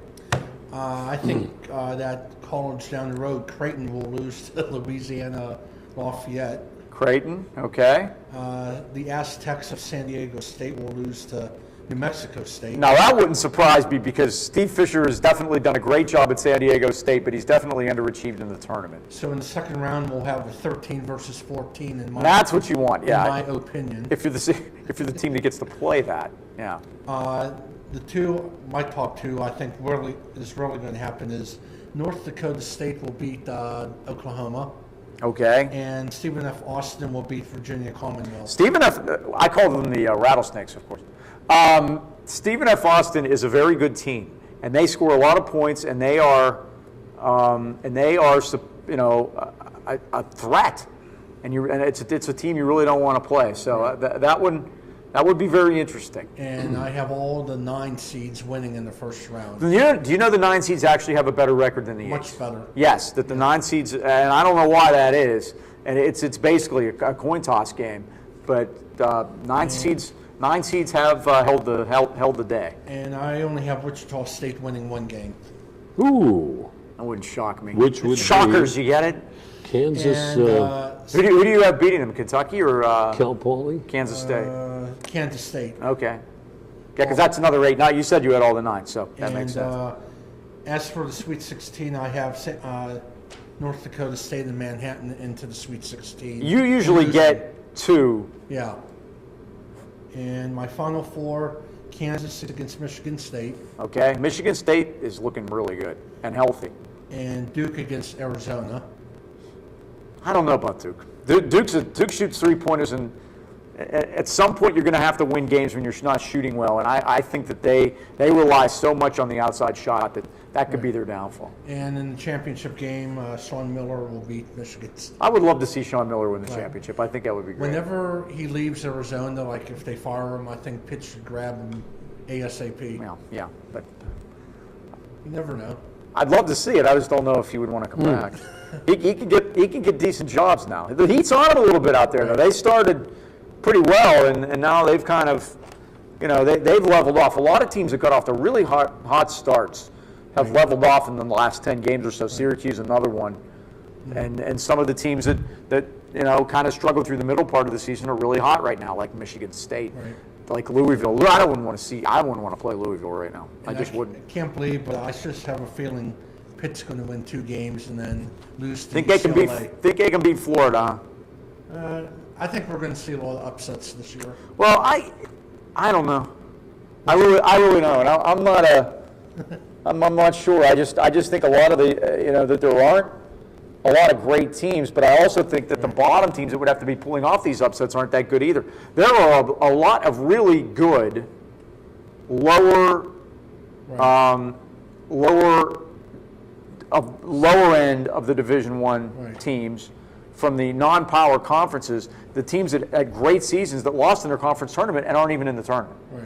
I think that college down the road, Creighton, will lose to Louisiana Lafayette. Creighton, okay. The Aztecs of San Diego State will lose to New Mexico State. Now that wouldn't surprise me because Steve Fisher has definitely done a great job at San Diego State, but he's definitely underachieved in the tournament. So in the second round, we'll have a 13 versus 14 in my. That's what you want, yeah. In my opinion. If you're the team that gets to play that, yeah. My top two, I think is really going to happen is North Dakota State will beat Oklahoma. Okay. And Stephen F. Austin will beat Virginia Commonwealth. I call them the Rattlesnakes, of course. Stephen F. Austin is a very good team, and they score a lot of points, and they are a threat, and it's a team you really don't want to play. So that would be very interesting. And I have all the 9 seeds winning in the first round. Do you know the 9 seeds actually have a better record than the 8? Much better. Yes, that the 9 seeds, and I don't know why that is, and it's basically a coin toss game, but 9 seeds have held the day. And I only have Wichita State winning 1 game. Ooh. That wouldn't shock me. Which would Shockers, you get it? Kansas. And, who do you have beating them? Kentucky or Cal Poly? Kansas State? Kansas State. Okay. Yeah, because that's another 8. Now you said you had all the 9, so that makes sense. As for the Sweet 16, I have North Dakota State and Manhattan into the Sweet 16. You usually get 2. Yeah. And my final 4, Kansas against Michigan State. Okay. Michigan State is looking really good and healthy. And Duke against Arizona. I don't know about Duke. Duke shoots 3-pointers, and at some point you're going to have to win games when you're not shooting well. And I think that they rely so much on the outside shot that could be their downfall. And in the championship game, Sean Miller will beat Michigan. I would love to see Sean Miller win the championship. I think that would be great. Whenever he leaves Arizona, like if they fire him, I think Pitt should grab him ASAP. Well, yeah, but you never know. I'd love to see it. I just don't know if he would want to come back. He can get decent jobs now. The heat's on him a little bit out there. Though. They started pretty well, and now they've kind of, they've leveled off. A lot of teams that got off to really hot starts have leveled off in the last 10 games or so. Syracuse, another one. And some of the teams that kind of struggle through the middle part of the season are really hot right now, like Michigan State, like Louisville. I wouldn't want to play Louisville right now. I just wouldn't. I can't believe, but I just have a feeling Pitt's going to win 2 games and then lose to Think they can beat Florida? I think we're going to see a lot of upsets this year. Well, I don't know. I really don't. I'm not sure. I just think a lot of the that there aren't a lot of great teams, but I also think that the bottom teams that would have to be pulling off these upsets aren't that good either. There are a lot of really good lower end of the Division I teams from the non-power conferences, the teams that had great seasons that lost in their conference tournament and aren't even in the tournament. Right.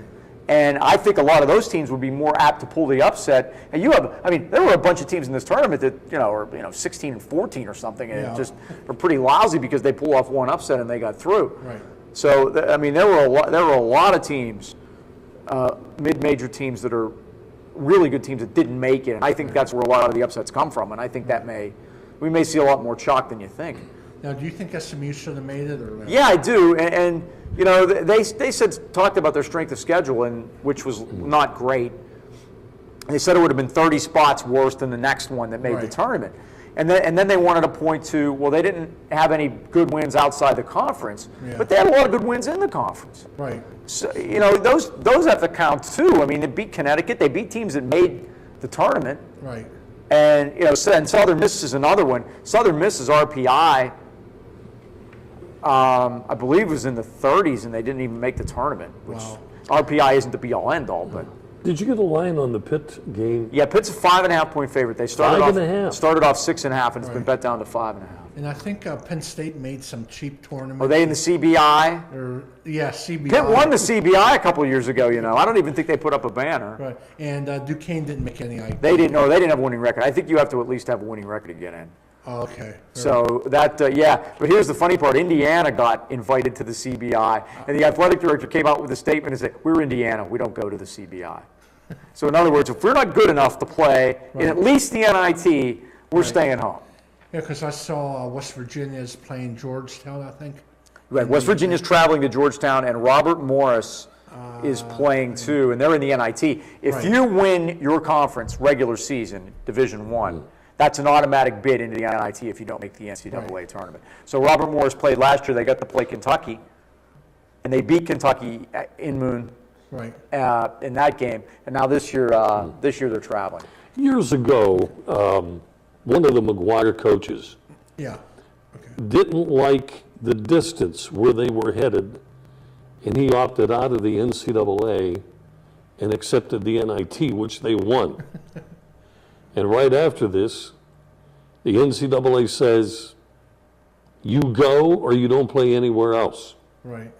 And I think a lot of those teams would be more apt to pull the upset. And there were a bunch of teams in this tournament that, are 16 and 14 or something, and just are pretty lousy because they pull off one upset and they got through. Right. So, there were a lot of teams, mid-major teams that are really good teams that didn't make it. And I think that's where a lot of the upsets come from. And I think we may see a lot more chalk than you think. Now, do you think SMU should have made it? Or Yeah, I do. And they talked about their strength of schedule, which was not great. They said it would have been 30 spots worse than the next one that made the tournament. And then they wanted to point to, well, they didn't have any good wins outside the conference, but they had a lot of good wins in the conference. Right. So, those have to count too. I mean, they beat Connecticut. They beat teams that made the tournament. Right. And, and Southern Miss is another one. Southern Miss's RPI, I believe, was in the 30s, and they didn't even make the tournament. Which RPI isn't the be-all, end-all, but. Did you get a line on the Pitt game? Yeah, Pitt's a 5.5-point favorite. They started off 6.5, and it's been bet down to 5.5. And I think Penn State made some cheap tournaments. Are they in the CBI? CBI. Pitt won the CBI a couple of years ago. I don't even think they put up a banner. Right. And Duquesne didn't make any. They didn't. No, they didn't have a winning record. I think you have to at least have a winning record to get in. Oh, okay. So that, But here's the funny part. Indiana got invited to the CBI, and the athletic director came out with a statement and said, "We're Indiana. We don't go to the CBI." So in other words, if we're not good enough to play in at least the NIT, we're staying home. Yeah, because I saw West Virginia's playing Georgetown, I think. Right. West Virginia's traveling to Georgetown, and Robert Morris is playing too, and they're in the NIT. If you win your conference regular season, Division I, that's an automatic bid into the NIT if you don't make the NCAA tournament. So Robert Morris played last year. They got to play Kentucky, and they beat Kentucky in Moon in that game. And now this year they're traveling. Years ago, one of the McGuire coaches didn't like the distance where they were headed, and he opted out of the NCAA and accepted the NIT, which they won. And right after this, the NCAA says, you go or you don't play anywhere else. Right.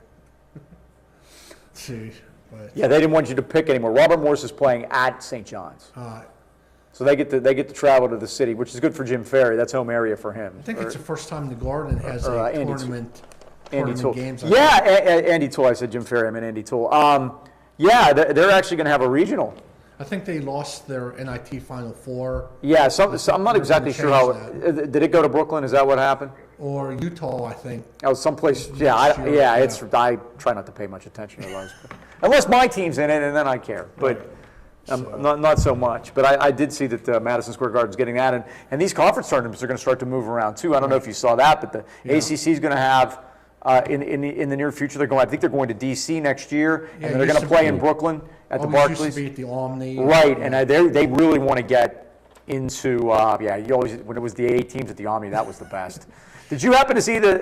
See. But. Yeah, they didn't want you to pick anymore. Robert Morris is playing at St. John's. So they get to travel to the city, which is good for Jim Ferry. That's home area for him. I think it's the first time the Garden has a tournament games. Andy Toole. I said Jim Ferry. I meant Andy Toole. They're actually going to have a Utah. I think they lost their NIT Final Four. Yeah, so I'm not exactly sure how. Did it go to Brooklyn? Is that what happened? Or Utah, I think. Oh, someplace. I try not to pay much attention to those, unless my team's in it, and then I care. But not so much. But I did see that Madison Square Garden's getting that, and these conference tournaments are going to start to move around too. I don't know if you saw that, but the ACC is going to have. In the near future, I think they're going to DC next year, and they're going to play in Brooklyn at the Barclays. Used to be at the Omni. Right, and they really want to get into you always when it was the 8 teams at the Omni, that was the best. Did you happen to see the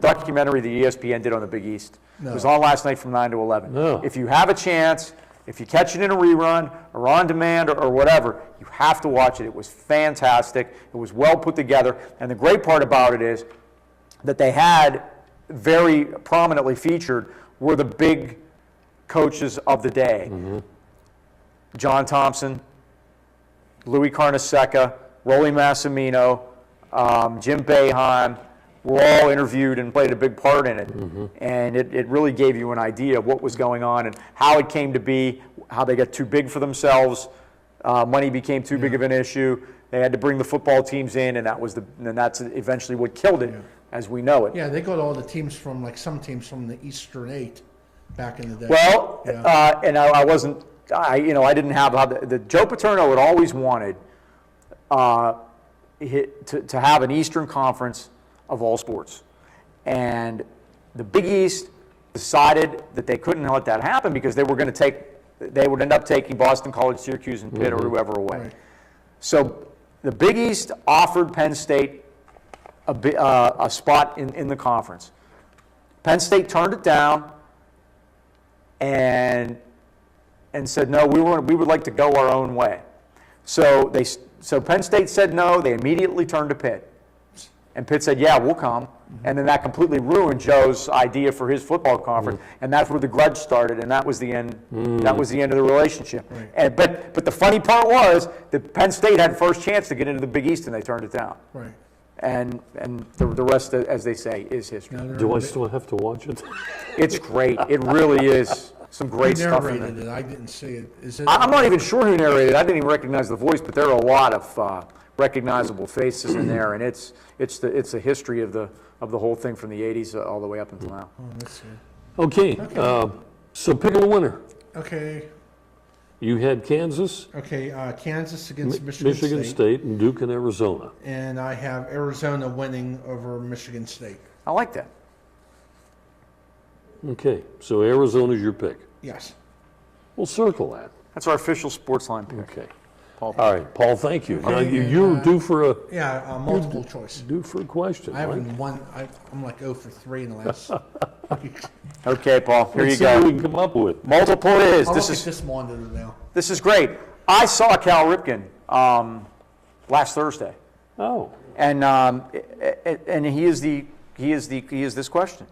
documentary the ESPN did on the Big East? No. It was on last night from 9 to 11. No. If you have a chance, if you catch it in a rerun or on demand or whatever, you have to watch it. It was fantastic. It was well put together, and the great part about it is that they had very prominently featured were the big coaches of the day. Mm-hmm. John Thompson, Louis Carnesecca, Rolly Massimino, Jim Boeheim were all interviewed and played a big part in it. Mm-hmm. And it really gave you an idea of what was going on and how it came to be, how they got too big for themselves, money became too big of an issue, They had to bring the football teams in, and that's eventually what killed it as we know it. Yeah, they got all the teams from, like some teams from the Eastern 8 back in the day. Well, Yeah. and I wasn't, I didn't have how the Joe Paterno had always wanted to have an Eastern Conference of all sports, and the Big East decided that they couldn't let that happen because they would end up taking Boston College, Syracuse, and Pitt or whoever away. Right. So the Big East offered Penn State a spot in the conference. Penn State turned it down and said, no, we would like to go our own way. So Penn State said no. They immediately turned to Pitt. And Pitt said, yeah, we'll come. And then that completely ruined Joe's idea for his football conference. And that's where the grudge started, and that was the end. That was the end of the relationship. Right. But the funny part was that Penn State had first chance to get into the Big East, and they turned it down. Right. And the rest, as they say, is history. Do I still have to watch it? It's great. It really is. Some great Who stuff in narrated there. it? I didn't see it. I'm not even sure who narrated it. I didn't even recognize the voice, but there are a lot of recognizable faces in there, and it's the history of the whole thing from the 80s all the way up until now. Oh, let's see. Okay, so pick a winner. Okay. You had Kansas, Okay, Kansas against Michigan State, and Duke and Arizona. And I have Arizona winning over Michigan State. I like that. Okay, so Arizona's your pick. Yes. We'll circle that. That's our official sportsline pick. Okay. Paul. All right, Paul, thank you. Now, Okay, you're due for a multiple choice. due for a question. I right? haven't won. I'm like 0 for 3 in the last. Okay, Paul, here Let's you see what we go. can come up with. Multiple it is. I'll This look is at this monitor now. this is great. I saw Cal Ripken last Thursday, Oh, and he is this question: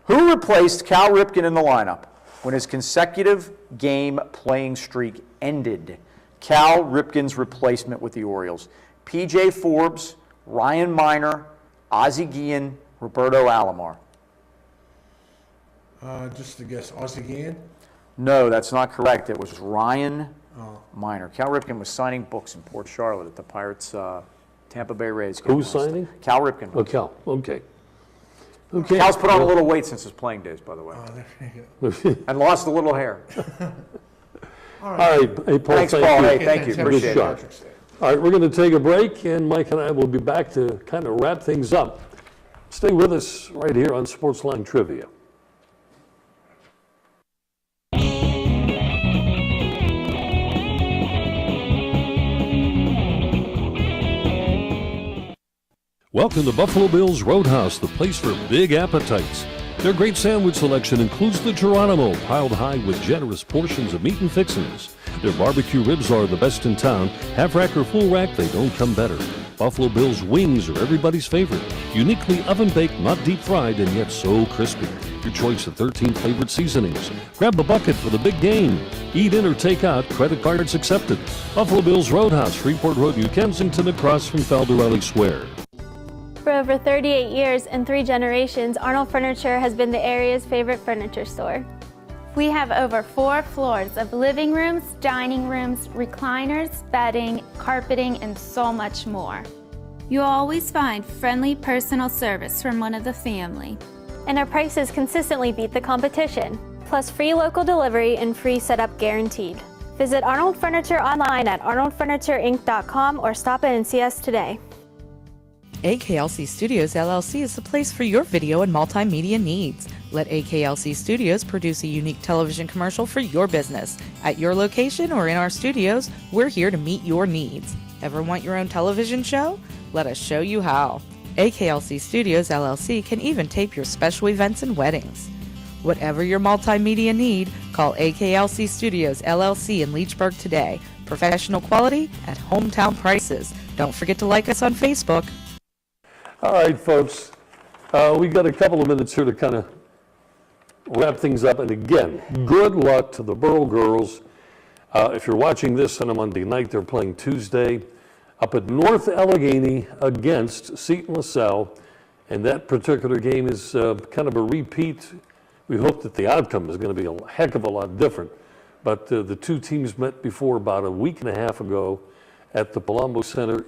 who replaced Cal Ripken in the lineup when his consecutive game playing streak ended? Cal Ripken's replacement with the Orioles: P.J. Forbes, Ryan Miner, Ozzie Guillen, Roberto Alomar. Just to guess, Ozzie Guillen? No, that's not correct. It was Ryan Miner. Cal Ripken was signing books in Port Charlotte at the Pirates Tampa Bay Rays game. Who's signing? Cal Ripken. oh, Cal. Okay. Okay. Cal's put on a little weight since his playing days, by the way, There you go. and lost a little hair. All right. Hey, Paul, Thanks, thank Paul. you. Hey, thank you. Good Appreciate shot. it. All right, we're going to take a break, and Mike and I will be back to kind of wrap things up. Stay with us right here on Sportsline Trivia. Welcome to Buffalo Bill's Roadhouse, the place for big appetites. Their great sandwich selection includes the Geronimo, piled high with generous portions of meat and fixings. Their barbecue ribs are the best in town. Half rack or full rack, they don't come better. Buffalo Bill's wings are everybody's favorite. Uniquely oven-baked, not deep-fried, and yet so crispy. Your choice of 13 flavored seasonings. Grab a bucket for the big game. Eat in or take out, credit cards accepted. Buffalo Bill's Roadhouse, Freeport Road, New Kensington, across from Faldarelli Square. For over 38 years and 3 generations, Arnold Furniture has been the area's favorite furniture store. We have over 4 floors of living rooms, dining rooms, recliners, bedding, carpeting, and so much more. You'll always find friendly personal service from one of the family. And our prices consistently beat the competition, plus free local delivery and free setup guaranteed. Visit Arnold Furniture online at arnoldfurnitureinc.com or stop in and see us today. AKLC Studios LLC is the place for your video and multimedia needs. Let AKLC Studios produce a unique television commercial for your business. At your location or in our studios, we're here to meet your needs. Ever want your own television show? Let us show you how. AKLC Studios LLC can even tape your special events and weddings. Whatever your multimedia need, call AKLC Studios LLC in Leechburg today. Professional quality at hometown prices. Don't forget to like us on Facebook. All right, folks, we got a couple of minutes here to kind of wrap things up. And again, good luck to the Borough girls. If you're watching this on a Monday night, they're playing Tuesday up at North Allegheny against Seton LaSalle. And that particular game is kind of a repeat. We hope that the outcome is going to be a heck of a lot different. But the two teams met before about a week and a half ago, at the Palumbo Center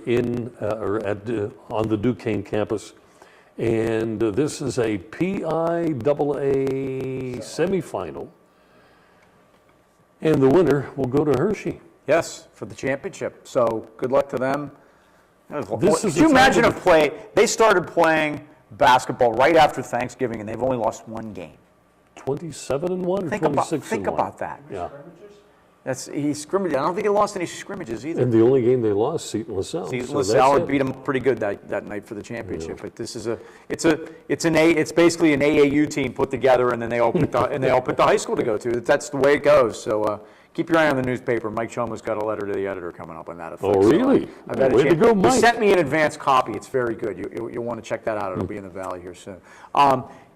on the Duquesne campus. And this is a PIAA semifinal. And the winner will go to Hershey. Yes, for the championship. So good luck to them. Could you imagine they started playing basketball right after Thanksgiving and they've only lost one game. 27-1 or 26-1? Think about that. Yeah. He scrimmaged. I don't think he lost any scrimmages either. And the only game they lost, Seton LaSalle. Seton LaSalle beat them pretty good that night for the championship. Yeah. But this is it's basically an AAU team put together, and then they all picked the high school to go to. That's the way it goes. So keep your eye on the newspaper. Mike Choma's got a letter to the editor coming up on that effect. Oh, really? So, way to go, Mike. He sent me an advance copy. It's very good. You'll want to check that out. It'll be in the Valley here soon.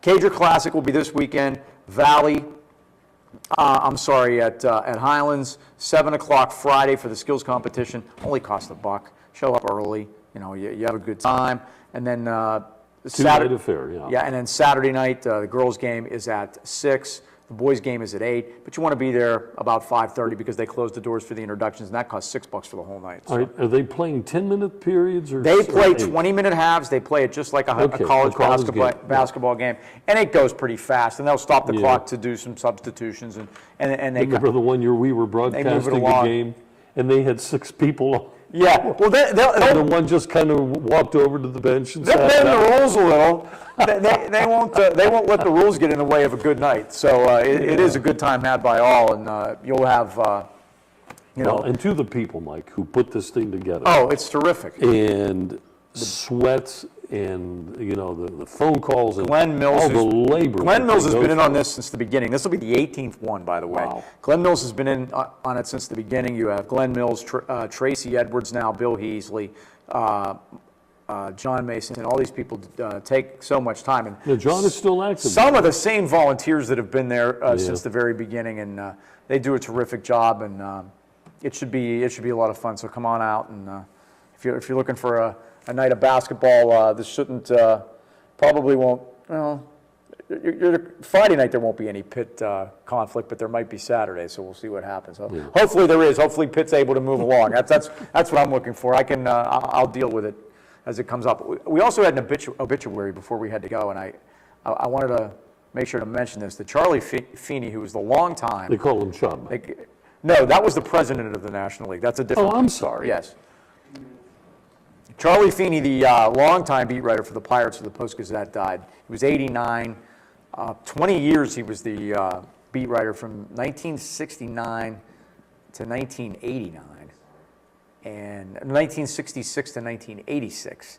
Cadre Classic will be this weekend. Valley. At Highlands, 7 o'clock Friday for the skills competition. Only costs $1. Show up early. You have a good time. And then Saturday affair, yeah. Yeah, and then Saturday night, the girls' game is at 6. The boys' game is at 8. But you want to be there about 5:30 because they close the doors for the introductions, and that costs $6 for the whole night. So. Are they playing 10-minute periods? They play 20-minute halves. They play it just like a college basketball game. And it goes pretty fast. And they'll stop the clock to do some substitutions. And they remember the one year we were broadcasting the game, and they had 6 people. Yeah, well, the one just kind of walked over to the bench and sat bend down. the rules a little. They won't let the rules get in the way of a good night. So it is a good time had by all, and you'll have and to the people, Mike, who put this thing together. Oh, it's terrific. And sweats and the phone calls and Glenn Mills, all the labor. Glenn Mills has been in on this since the beginning. This will be the 18th one, by the way. Wow. Glenn Mills has been in on it since the beginning. You have Glenn Mills, Tracy Edwards now, Bill Heasley, John Mason, and all these people take so much time. And John is still active. Some of the same volunteers that have been there since the very beginning, and they do a terrific job. And it should be a lot of fun. So come on out, and if you're looking for a night of basketball, this shouldn't, probably won't, Friday night there won't be any Pitt conflict, but there might be Saturday, so we'll see what happens. So hopefully there is. Hopefully Pitt's able to move along. That's what I'm looking for. I'll deal with it as it comes up. We also had an obituary before we had to go, and I wanted to make sure to mention this. That Charlie Feeney, who was the long time. They call him Chub. No, that was the president of the National League. That's a different. Oh, I'm sorry. Yes. Charlie Feeney, the longtime beat writer for the Pirates of the Post-Gazette, died. He was 89. 20 years he was the beat writer from 1969 to 1989, and 1966 to 1986.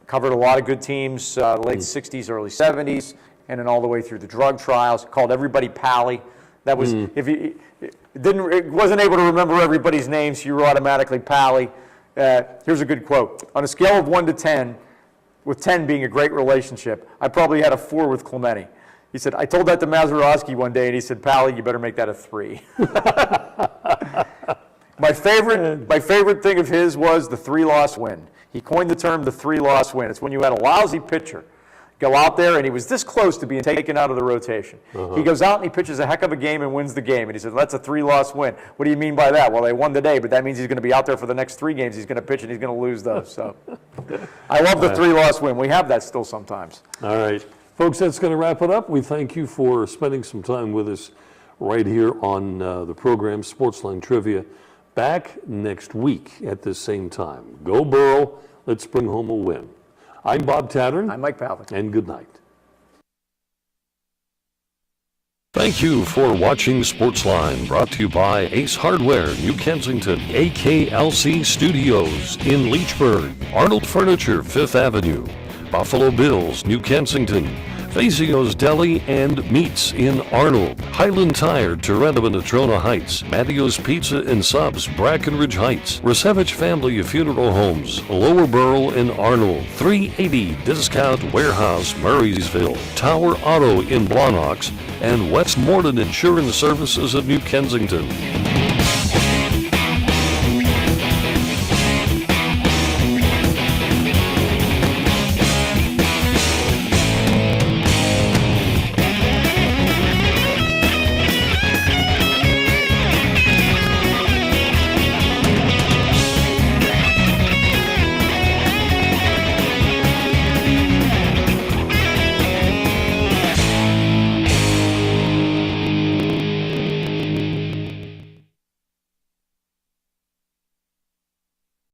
Covered a lot of good teams, late 60s, early 70s, and then all the way through the drug trials. Called everybody Pally. That was if you wasn't able to remember everybody's names, you were automatically Pally. Here's a good quote. On a scale of 1 to 10, with 10 being a great relationship, I probably had a 4 with Clemente. He said, I told that to Mazeroski one day, and he said, Pally, you better make that a 3. My favorite thing of his was the 3-loss win. He coined the term the 3-loss win. It's when you had a lousy pitcher go out there, and he was this close to being taken out of the rotation. He goes out and he pitches a heck of a game and wins the game. And he said, that's a 3-loss win. What do you mean by that? Well, they won today, but that means he's going to be out there for the next 3 games. He's going to pitch and he's going to lose those. So I love the 3-loss win. We have that still sometimes. All right. Folks, that's going to wrap it up. We thank you for spending some time with us right here on the program, Sportsline Trivia. Back next week at the same time. Go Burrow. Let's bring home a win. I'm Bob Tattern. I'm Mike Pavlik. And good night. Thank you for watching Sportsline, brought to you by Ace Hardware, New Kensington, AKLC Studios in Leechburg, Arnold Furniture, 5th Avenue, Buffalo Bills, New Kensington, Fazio's Deli and Meats in Arnold, Highland Tire, Toronto and Natrona Heights, Mattio's Pizza and Subs, Brackenridge Heights, Resevich Family Funeral Homes, Lower Borough in Arnold, 380 Discount Warehouse, Murraysville, Tower Auto in Blawnox, and Westmoreland Insurance Services of New Kensington.